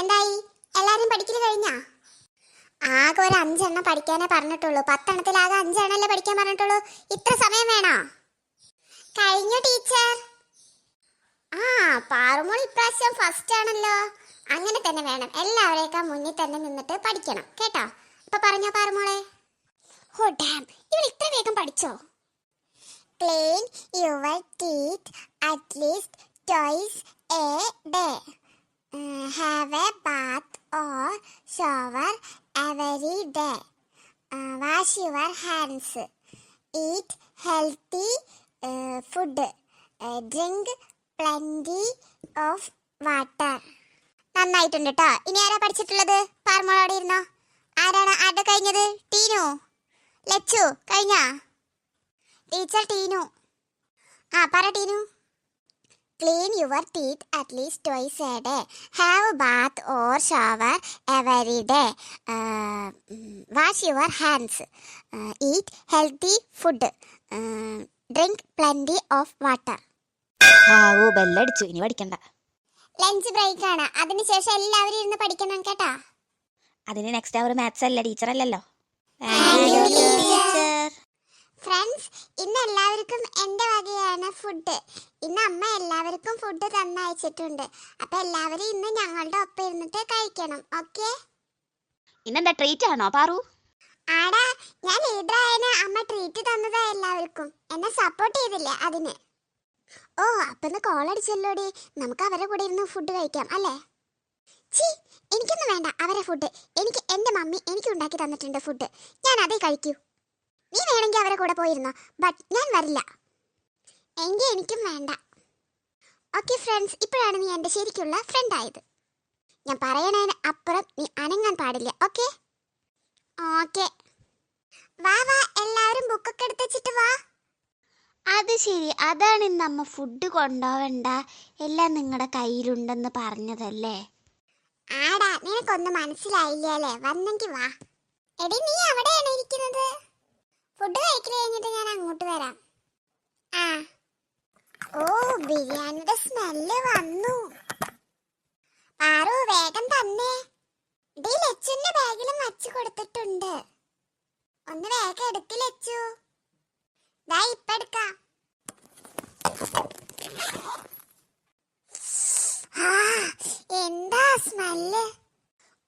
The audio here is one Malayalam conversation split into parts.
എന്തായി? എല്ലാരും പഠിക്കല് കഴിഞ്ഞാ? ആകെ ഒരു 5 എണ്ണം പഠിക്കാനേ പറഞ്ഞിട്ടുള്ളൂ. 10 എണ്ണത്തിലാകെ 5 എണ്ണല്ലേ പഠിക്കാൻ പറഞ്ഞിട്ടുള്ളൂ. ഇത്ര സമയം വേണോ? കഴിഞ്ഞു ടീച്ചർ. ആ, പാറുമോൾ ഇപ്രാവശ്യം ഫസ്റ്റ് ആണല്ലോ. അങ്ങനെ തന്നെ വേണം. എല്ലാവരേക്കാൾ മുന്നിൽ തന്നെ നിന്നിട്ട് പഠിക്കണം കേട്ടോ. അപ്പൊ പറഞ്ഞോ പാറുമോളെ. ഓ ഡാം, ഇവൾ ഇത്ര വേഗം പഠിച്ചോ? Clean your teeth at least twice a day. Have a bath or shower every day. Wash your hands. Eat healthy food. Drink plenty of water. നന്നായിട്ടുണ്ട് കേട്ടോ. ഇനി ആരാ പഠിച്ചിട്ടുള്ളത്? പാർമോളോടെ ഇരുന്നോ. ആരുടെ കഴിഞ്ഞത്? ടീനു, ലച്ചു കഴിഞ്ഞ? ടീച്ചർ ടീനു. പറ Tinu. Clean your teeth at least twice a day. Have a bath or shower every day. Wash your hands. Eat healthy food. Drink plenty of water. ഓ ബെല്ലടിച്ചു, ഇനി പഠിക്കണ്ട. ലഞ്ച് ബ്രേക്ക് ആണ്. അതിനുശേഷം എല്ലാവരും ഇരുന്ന് പഠിക്കണം കേട്ടാ. അതിന് നെക്സ്റ്റ് അവർ മാത്സ് അല്ല, ടീച്ചർ അല്ലല്ലോ. ഫ്രണ്ട്സ്, ഇന്ന് എല്ലാവർക്കും എൻ്റെ വകയാണ് ഫുഡ്. ഇന്ന് അമ്മ എല്ലാവർക്കും ഫുഡ് തന്നയച്ചിട്ടുണ്ട്. അപ്പൊ എല്ലാവരും ഇന്ന് ഞങ്ങളുടെ ഒപ്പം ഇരുന്നിട്ട് കഴിക്കണം. ഓക്കെ? ഇന്നെന്താ ട്രീറ്റ് ആണോ പാറു? ആടാ, ഞാൻ ലീഡറായതിന് അമ്മ ട്രീറ്റ് തന്നതാ എല്ലാവർക്കും. എന്നെ സപ്പോർട്ട് ചെയ്തില്ലേ അതിന്. ഓ, അപ്പൊ ഇന്ന് കോൾ അടിച്ചല്ലോടി. നമുക്ക് അവരെ കൂടെ ഇരുന്ന് ഫുഡ് കഴിക്കാം അല്ലേ? ചീ, എനിക്കൊന്നും വേണ്ട അവരെ ഫുഡ്. എനിക്ക് എൻ്റെ മമ്മി എനിക്ക് ഉണ്ടാക്കി തന്നിട്ടുണ്ട് ഫുഡ്. ഞാൻ അതേ കഴിക്കൂ. നീ വേണമെങ്കിൽ അവരെ കൂടെ പോയിരുന്നോ, ബട്ട് ഞാൻ വരില്ല. എങ്കിൽ എനിക്കും വേണ്ട. ഓക്കെ ഫ്രണ്ട്സ്, ഇപ്പോഴാണ് നീ എൻ്റെ ശരിക്കുള്ള ഫ്രണ്ട് ആയത്. ഞാൻ പറയണതിന് അപ്പുറം നീ അനങ്ങാൻ പാടില്ല. ഓക്കെ? ഓക്കെ. വാ വാ, എല്ലാവരും ബുക്കൊക്കെ എടുത്ത് വെച്ചിട്ട് വാ. അത് ശരി, അതാണ് ഇന്ന് അമ്മ ഫുഡ് കൊണ്ടുപോവണ്ട, എല്ലാം നിങ്ങളുടെ കയ്യിലുണ്ടെന്ന് പറഞ്ഞതല്ലേ? ആടാ, നിനക്കൊന്നും മനസ്സിലായില്ലേ? വന്നെങ്കിൽ വാ. എടി, നീ അവിടെയാണ് ഇരിക്കുന്നത്. ഫുഡ് കഴിക്കൽ കഴിഞ്ഞിട്ട് ഞാൻ അങ്ങോട്ട് വരാം. ഓ, ബിരിയാണിയുടെ സ്മെല്ല് വന്നു. പാറു, വേഗം തന്നെ. ഡി, ലച്ചുന്റെ ബാഗിലും വച്ചു കൊടുത്തിട്ടുണ്ട്. ഒന്ന് വേഗം എടുക്ക് ലച്ചു. ദാ ഇപ്പ എടുക്കാം. എന്താ സ്മെല്ല്?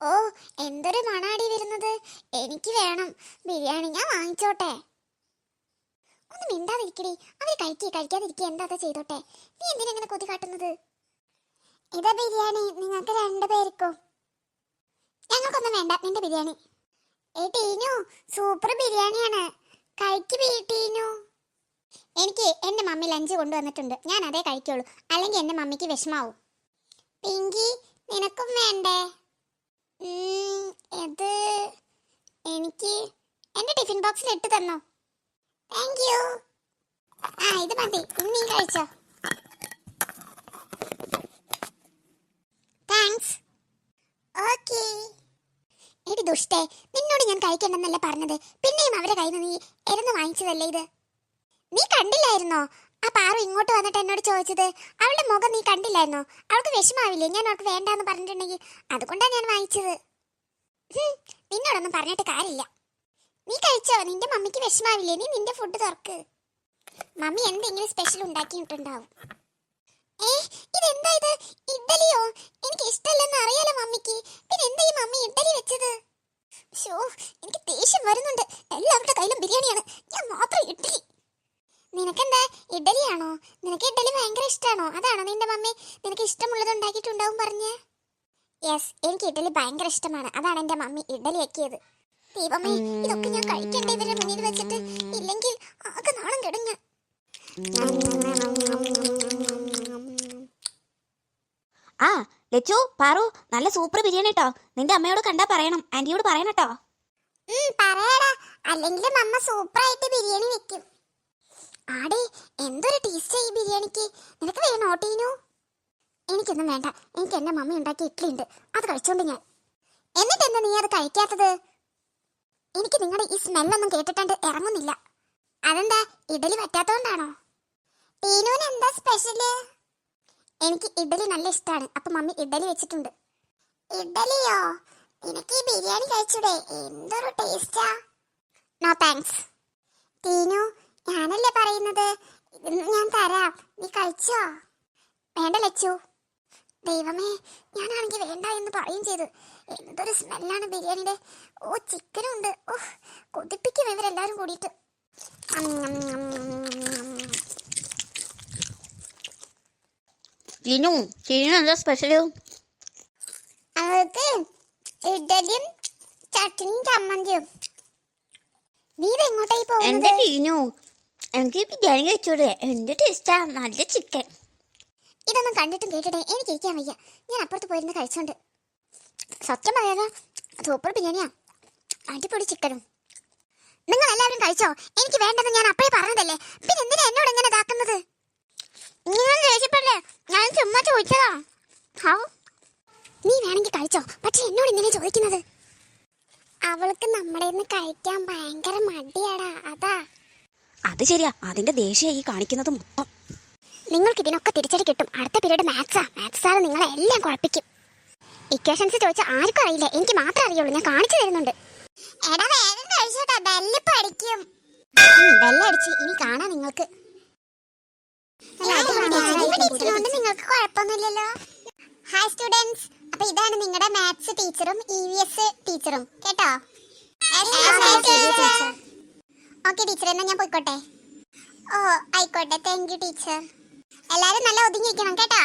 ഓ, എന്തൊരു മണാടി വരുന്നത്. എനിക്ക് വേണം ബിരിയാണി. ഞാൻ വാങ്ങിച്ചോട്ടെ? ഒന്ന് മിണ്ടാതിരിക്കടി. അവര് കഴിക്കാതിരിക്കുക എന്താ ചെയ്തോട്ടെ. നീ എന്തിനെങ്ങനെ കൊതി കാട്ടുന്നത്? ഇതാ ബിരിയാണി, നിങ്ങൾക്ക് 2 പേർക്കും. ഞങ്ങൾക്കൊന്നും വേണ്ട നിന്റെ ബിരിയാണി. ടീനു, സൂപ്പർ ബിരിയാണിയാണ്. കഴിക്ക് ടീനു. എനിക്ക് എൻ്റെ മമ്മി ലഞ്ച് കൊണ്ടുവന്നിട്ടുണ്ട്. ഞാൻ അതേ കഴിക്കുള്ളൂ, അല്ലെങ്കിൽ എൻ്റെ മമ്മിക്ക് വിഷമാവും. പിങ്കി, നിനക്കും വേണ്ടേ? ഇത് എനിക്ക് എൻ്റെ ടിഫിൻ ബോക്സിൽ ഇട്ട് തന്നോ. Thank you. ഇത് മതി, നീ കഴിച്ചോ. താങ്ക്സ്. ഓക്കേ. എടി ദുഷ്ടേ, നിന്നോട് ഞാൻ കഴിക്കണ്ടെന്നല്ലേ പറഞ്ഞത്? പിന്നെയും അവരെ കയ്യിൽ നിന്ന് നീ എരുന്ന് വാങ്ങിച്ചതല്ലേ ഇത്? നീ കണ്ടില്ലായിരുന്നോ ആ പാറു ഇങ്ങോട്ട് വന്നിട്ട് എന്നോട് ചോദിച്ചത്? അവളുടെ മുഖം നീ കണ്ടില്ലായിരുന്നോ? അവൾക്ക് വിഷമാവില്ലേ ഞാൻ അവൾക്ക് വേണ്ടാന്ന് പറഞ്ഞിട്ടുണ്ടെങ്കിൽ? അതുകൊണ്ടാണ് ഞാൻ വാങ്ങിച്ചത്. നിന്നോടൊന്നും പറഞ്ഞിട്ട് കാര്യമില്ല. നീ കഴിച്ചോ? നിന്റെ മമ്മിക്ക് വിഷമാവില്ലേ? നീ നിന്റെ ഫുഡ് തുറക്ക്. മമ്മി എന്തെങ്കിലും സ്പെഷ്യൽ ഉണ്ടാക്കിയിട്ടുണ്ടാവും. ഇതെന്താ ഇത്? ഇഡ്ഡലിയോ? എനിക്ക് ഇഷ്ടമല്ലെന്ന് അറിയാലോ മമ്മിക്ക്. പിന്നെ എന്താ ഈ മമ്മി ഇഡ്ഡലി വെച്ചത്? എനിക്ക് ദേഷ്യം വരുന്നുണ്ട്. എല്ലാവരുടെ കയ്യിലും ബിരിയാണിയാണ്, ഞാൻ മാത്രം ഇഡ്ഡലി. നിനക്കെന്താ ഇഡ്ഡലിയാണോ? നിനക്ക് ഇഡ്ഡലി ഭയങ്കര ഇഷ്ടമാണോ? അതാണോ നിന്റെ മമ്മി നിനക്ക് ഇഷ്ടമുള്ളത് ഉണ്ടാക്കിയിട്ടുണ്ടാവും പറഞ്ഞേ? യെസ്, എനിക്ക് ഇഡ്ഡലി ഭയങ്കര ഇഷ്ടമാണ്. അതാണ് എൻ്റെ മമ്മി ഇഡ്ഡലി വെക്കിയത്. ദൈവമേ, ഇതൊക്കെ ഞാൻ കഴിക്കണ്ടേ ഇവരുടെ മുന്നിൽ വെച്ചിട്ട്? ഇല്ലെങ്കിൽ ആകെ നാണം കെടുങ്ങ. ലച്ചു, പാറു, നല്ല സൂപ്പർ ബിരിയാണി കേട്ടോ. നിന്റെ അമ്മയോട് കണ്ടാ പറയണം, ആന്റിയോട് പറയണം കേട്ടോ. പറയാടാ, അല്ലെങ്കിൽ മമ്മ സൂപ്പറായിട്ട് ബിരിയാണി വെക്കും. ആടേ, എന്തൊരു ടേസ്റ്റ് ഈ ബിരിയാണിക്ക്. നിനക്ക് വേണോ ടീനു? എനിക്കൊന്നും വേണ്ട. എനിക്ക് എൻ്റെ മമ്മി ഉണ്ടാക്കിയ ഇഡ്ഡലി ഉണ്ട്, അത് കഴിച്ചോണ്ട് ഞാൻ. എന്നിട്ട് എന്താ നീ അത് കഴിക്കാത്തത്? എനിക്ക് നിങ്ങളുടെ ഈ സ്മെല്ലൊന്നും കേട്ടിട്ടുണ്ട് ഇറങ്ങുന്നില്ല. അതെന്താ, ഇഡ്ഡലി പറ്റാത്തോണ്ടാണോ? ടീനുവിന് എന്താ സ്പെഷ്യല്? എനിക്ക് ഇഡ്ഡലി നല്ല ഇഷ്ടമാണ്. അപ്പൊ മമ്മി ഇഡ്ഡലി വെച്ചിട്ടുണ്ട്. ഇഡലിയോ? നിനക്ക് ഈ ബിരിയാണി കഴിച്ചൂടെ? എന്തൊരു ടേസ്റ്റാ. No thanks. ടീനു, ഞാനല്ലേ പറയുന്നത്, ഇത് ഞാൻ തരാം, നീ കഴിച്ചോ? വേണ്ട ലച്ചു. ദൈവമേ, ഞാനാണെങ്കിൽ വേണ്ട എന്ന് പറയും ചെയ്തു. എന്തൊരു സ്മെല്ലാണ് ബിരിയാണിയുടെ. ഓ, ചിക്കനും ഉണ്ട്. ഓ, കൊതിപ്പിക്കും ഇവരെല്ലാരും കൂടിയിട്ട്. ടീനു എന്താ സ്പെഷ്യല്? അവർക്ക് ഇഡലിയും ചട്നിയും ചമ്മന്തിയും. നീ എങ്ങോട്ടായി എന്റെ പോകുന്നത്? ടീനു, എനിക്ക് ബിരിയാണി കഴിച്ചൂടെ? എന്റെ ടേസ്റ്റാ, നല്ല ചിക്കൻ. ഇതൊന്നും കണ്ടിട്ടും കേട്ടിട്ടേ എനിക്ക് ഇരിക്കാൻ വയ്യ. ഞാൻ അപ്പുറത്ത് പോയിരുന്ന് കഴിച്ചോണ്ട്. സത്യം പറയാതെ സൂപ്പർ ബിരിയാണിയാ, അടിപൊളി ചിക്കനും. നിങ്ങൾ എല്ലാവരും കഴിച്ചോ? എനിക്ക് വേണ്ടത് ഞാൻ അപ്പഴേ പറഞ്ഞതല്ലേ, പിന്നെ എന്തിനാ എന്നോട് ഇങ്ങനെ ഇതാക്കുന്നത്? നിങ്ങൾ ദേഷ്യപ്പെടല്ലേ, ഞാൻ ചുമ്മാ ചോദിച്ചതാ. നീ വേണമെങ്കിൽ കഴിച്ചോ, പക്ഷെ എന്നോട് ഇങ്ങനെ ചോദിക്കുന്നത്? അവൾക്ക് നമ്മുടെ കഴിക്കാൻ ഭയങ്കര മടിയാടാ, അതാ. അത് ശരിയാ, അതിന്റെ ദേഷ്യം ഈ കാണിക്കുന്നത് മൊത്തം. നിങ്ങൾക്ക് ഇതിനൊക്കെ തിരിച്ചടി കിട്ടും. അടുത്ത പീരീഡ് മാത്സാ. മാത്സാണ് നിങ്ങളെ എല്ലാം കുഴപ്പിക്കും. ഇക്വേഷൻസ് ചോദിച്ചാൽ ആർക്കും അറിയില്ല, എനിക്ക് മാത്രമേ അറിയുള്ളൂ. ഞാൻ കാണിച്ചു തരുന്നുണ്ട്. എടാ വേഗം കഴിച്ചോട്ടാ, ബെല്ലിപ്പ് അടിക്കും. ബെല്ലടിച്ച് ഇനി കാണാം നിങ്ങൾക്ക്. നിങ്ങൾക്ക് കുഴപ്പമൊന്നുമില്ലല്ലോ. ഹായ് സ്റ്റുഡൻസ്, അപ്പൊ ഇതാണ് നിങ്ങളുടെ മാത്സ് ടീച്ചറും EVS ടീച്ചറും, കേട്ടോ? ഓക്കെ ടീച്ചർ, എന്നാ ഞാൻ പോയിക്കോട്ടെ? ഓ ആയിക്കോട്ടെ, താങ്ക് യു ടീച്ചർ. എല്ലാരും നല്ല ഒതുങ്ങിയിരിക്കണം കേട്ടോ.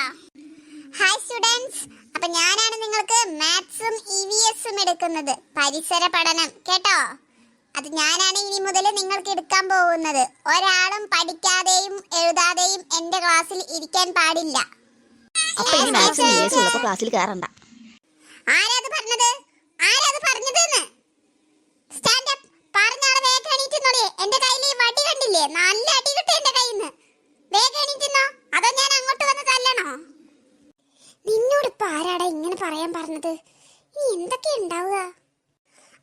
ഹായ് സ്റ്റുഡൻസ്, അപ്പൊ ഞാനാണ് നിങ്ങൾക്ക് മാത്സും EVSും എടുക്കുന്നത്, പരിസര പഠനം, കേട്ടോ? അത് ഞാനാണ് ഇനി മുതൽ നിങ്ങൾക്ക് എടുക്കാൻ പോകുന്നത്. ഒരാളും പഠിക്കാതെയും എഴുതാതെയും എന്റെ ക്ലാസ്സിൽ ഇരിക്കാൻ പാടില്ല. അപ്പൊ ഇനി മാത്സും EVS ഉള്ളപ്പോ ക്ലാസ്സിൽ കയറണ്ട. ആരാത് പറഞ്ഞത്? ആരാത് പറഞ്ഞതെന്ന്? Stand up. പറഞ്ഞാളെ വേഗം എണീറ്റുന്നോളി. എന്റെ കയ്യിൽ ഈ വടി കണ്ടില്ലേ? നല്ല അടി കിട്ടും എന്റെ കയ്യിൽ നിന്ന്. വേഗം എണീറ്റുന്നോ, അതോ ഞാൻ അങ്ങോട്ട് വന്ന് തല്ലണോ? നിന്നോട് ഇപ്പൊ ആരാടാ ഇങ്ങനെ പറയാൻ പറഞ്ഞത്? നീ എന്തൊക്കെ ഉണ്ടാവുക?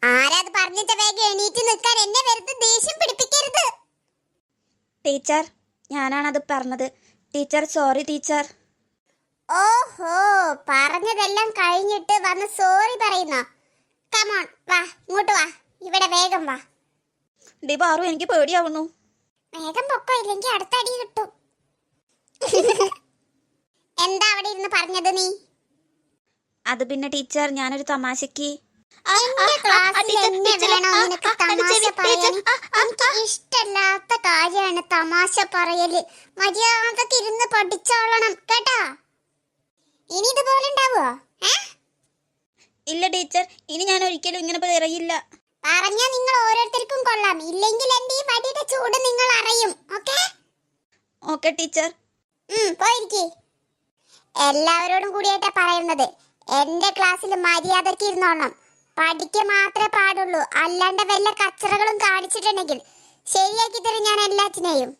ആരാത് പറഞ്ഞിട്ട് വേഗം എണീറ്റ് നിൽക്കാൻ എന്നെ വെറുതെ ദേഷ്യം പിടിപ്പിക്കരുത്. ടീച്ചർ, ഞാനാണത് പറഞ്ഞത്. Teacher, sorry teacher. ഓഹോ, പറഞ്ഞതെല്ലാം കഴിഞ്ഞിട്ട് വന്ന് സോറി പറയുന്നോ? കമോൺ, വാ ഇങ്ങോട്ട് വാ, ഇവിടെ വേഗം വാ. പാറു, എനിക്ക് പേടിയാവുന്നു. വേഗം പൊക്കോ, ഇല്ലെങ്കിൽ അടുത്ത അടി കിട്ടും. എന്താ അവിടെ ഇരുന്ന് പറഞ്ഞത് നീ? അത് പിന്നെ ടീച്ചർ, ഞാനൊരു തമാശക്ക്. എന്റെ ക്ലാസ്സിൽ എന്നെ വേണോ നിനക്ക് തമാശ പറയാൻ? എനിക്ക് ഇഷ്ടല്ലാത്ത കാര്യമാണ് തമാശ പറയല്. മര്യാദക്ക് ഇരുന്ന് പഠിച്ചോളണം, കേട്ടോ? ഇനി ഇതുപോലെ ഉണ്ടാവോ? ഇല്ല ടീച്ചർ, ഇനി ഞാൻ ഒരിക്കലും ഇങ്ങനെ പറയില്ല. പറഞ്ഞാ നിങ്ങൾ ഓരോരുത്തർക്കും കൊള്ളാം, ഇല്ലെങ്കിൽ എന്റെ ഈ വടിയുടെ ചൂട് നിങ്ങൾ അറിയും. ഓക്കെ? Okay teacher. പോയിരിക്കേ. എല്ലാവരോടും കൂടിയായിട്ടാ പറയുന്നത്. എന്റെ ക്ലാസ്സിൽ മര്യാദക്ക് ഇരുന്നോളണം, പഠിക്കുക മാത്രമേ പാടുള്ളൂ. അല്ലാണ്ട് വല്ല കച്ചറകളും കാണിച്ചിട്ടുണ്ടെങ്കിൽ ശരിയാക്കി തരും ഞാൻ എല്ലാറ്റിനെയും.